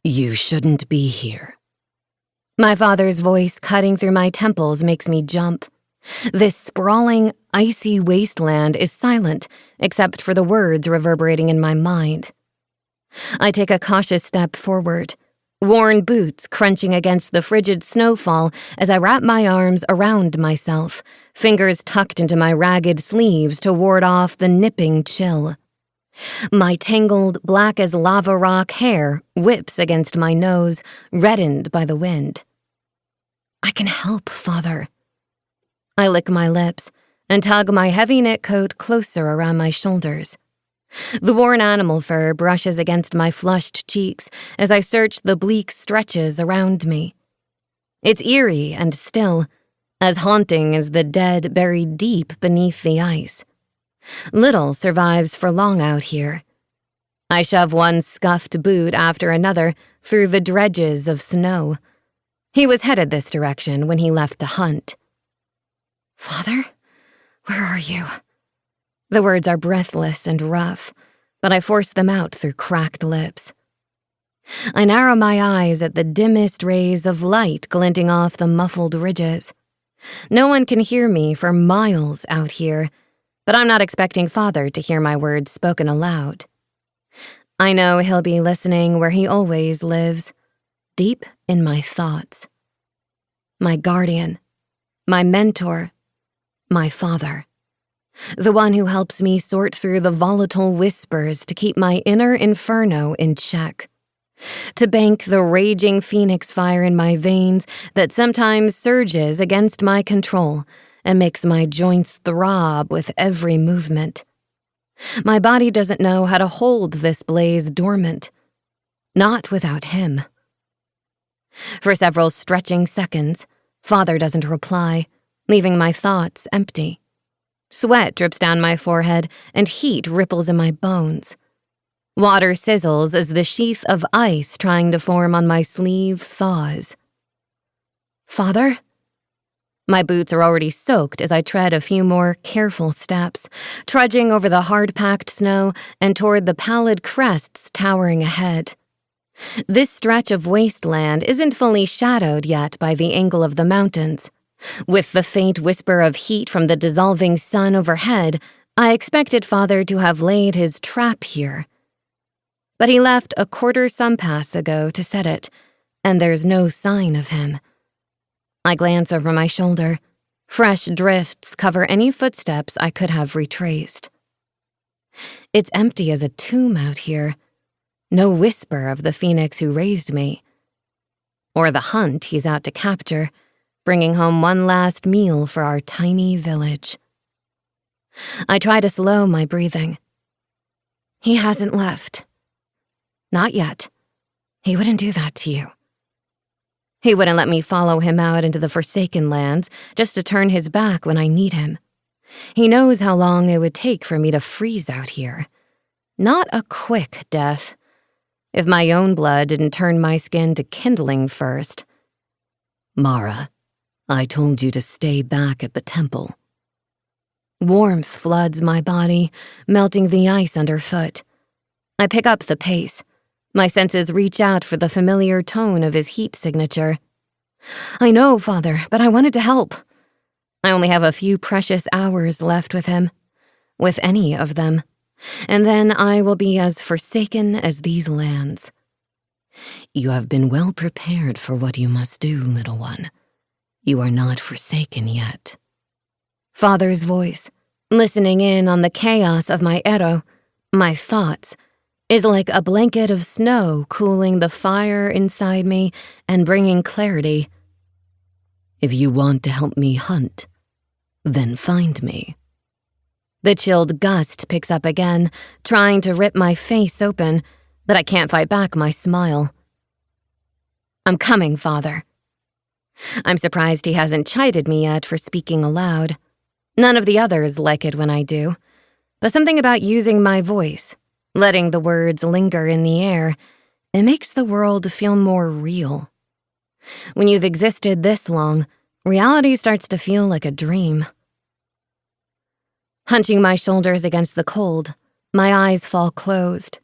You shouldn't be here. My father's voice cutting through my temples makes me jump. This sprawling, icy wasteland is silent, except for the words reverberating in my mind. I take a cautious step forward, worn boots crunching against the frigid snowfall as I wrap my arms around myself, fingers tucked into my ragged sleeves to ward off the nipping chill. My tangled, black as lava rock hair whips against my nose, reddened by the wind. I can help, Father. I lick my lips and tug my heavy knit coat closer around my shoulders. The worn animal fur brushes against my flushed cheeks as I search the bleak stretches around me. It's eerie and still, as haunting as the dead buried deep beneath the ice. Little survives for long out here. I shove one scuffed boot after another through the dredges of snow. He was headed this direction when he left to hunt. Father, where are you? The words are breathless and rough, but I force them out through cracked lips. I narrow my eyes at the dimmest rays of light glinting off the muffled ridges. No one can hear me for miles out here, but I'm not expecting Father to hear my words spoken aloud. I know he'll be listening where he always lives, deep in my thoughts. My guardian, my mentor, my father. The one who helps me sort through the volatile whispers to keep my inner inferno in check. To bank the raging phoenix fire in my veins that sometimes surges against my control and makes my joints throb with every movement. My body doesn't know how to hold this blaze dormant. Not without him. For several stretching seconds, Father doesn't reply, leaving my thoughts empty. Sweat drips down my forehead and heat ripples in my bones. Water sizzles as the sheath of ice trying to form on my sleeve thaws. Father? My boots are already soaked as I tread a few more careful steps, trudging over the hard-packed snow and toward the pallid crests towering ahead. This stretch of wasteland isn't fully shadowed yet by the angle of the mountains. With the faint whisper of heat from the dissolving sun overhead, I expected Father to have laid his trap here. But he left a quarter sumpass ago to set it, and there's no sign of him. I glance over my shoulder. Fresh drifts cover any footsteps I could have retraced. It's empty as a tomb out here. No whisper of the phoenix who raised me. Or the hunt he's out to capture, bringing home one last meal for our tiny village. I try to slow my breathing. He hasn't left. Not yet. He wouldn't do that to you. He wouldn't let me follow him out into the Forsaken Lands just to turn his back when I need him. He knows how long it would take for me to freeze out here. Not a quick death. If my own blood didn't turn my skin to kindling first. Mara, I told you to stay back at the temple. Warmth floods my body, melting the ice underfoot. I pick up the pace. My senses reach out for the familiar tone of his heat signature. I know, Father, but I wanted to help. I only have a few precious hours left with him. With any of them. And then I will be as forsaken as these lands. You have been well prepared for what you must do, little one. You are not forsaken yet. Father's voice, listening in on the chaos of my ero, my thoughts, is like a blanket of snow cooling the fire inside me and bringing clarity. If you want to help me hunt, then find me. The chilled gust picks up again, trying to rip my face open, but I can't fight back my smile. I'm coming, Father. I'm surprised he hasn't chided me yet for speaking aloud. None of the others like it when I do, but something about using my voice, letting the words linger in the air, it makes the world feel more real. When you've existed this long, reality starts to feel like a dream. Hunching my shoulders against the cold, my eyes fall closed.